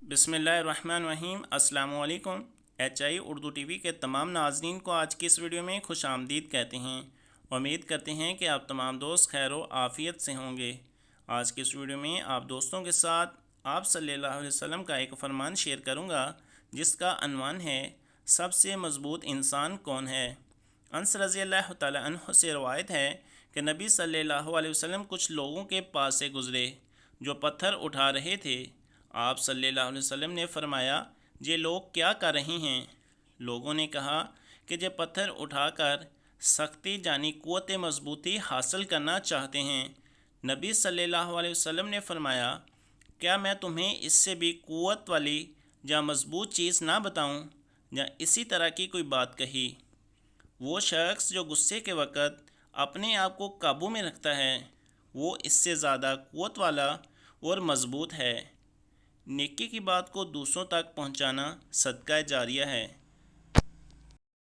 بسم اللہ الرحمن الرحیم۔ السلام علیکم۔ H I Urdu T V کے تمام ناظرین کو آج کی اس ویڈیو میں خوش آمدید کہتے ہیں۔ امید کرتے ہیں کہ آپ تمام دوست خیر و عافیت سے ہوں گے۔ آج کی اس ویڈیو میں آپ دوستوں کے ساتھ آپ صلی اللہ علیہ وسلم کا ایک فرمان شیئر کروں گا جس کا عنوان ہے سب سے مضبوط انسان کون ہے۔ انس رضی اللہ تعالیٰ عنہ سے روایت ہے کہ نبی صلی اللہ علیہ وسلم کچھ لوگوں کے پاس سے گزرے جو پتھر اٹھا رہے تھے۔ آپ صلی اللہ علیہ وسلم نے فرمایا، یہ لوگ کیا کر رہے ہیں؟ لوگوں نے کہا کہ یہ پتھر اٹھا کر سختی یعنی قوت مضبوطی حاصل کرنا چاہتے ہیں۔ نبی صلی اللہ علیہ وسلم نے فرمایا، کیا میں تمہیں اس سے بھی قوت والی یا مضبوط چیز نہ بتاؤں؟ یا اسی طرح کی کوئی بات کہی۔ وہ شخص جو غصے کے وقت اپنے آپ کو قابو میں رکھتا ہے وہ اس سے زیادہ قوت والا اور مضبوط ہے۔ نیکی کی بات کو دوسروں تک پہنچانا صدقہ جاریہ ہے۔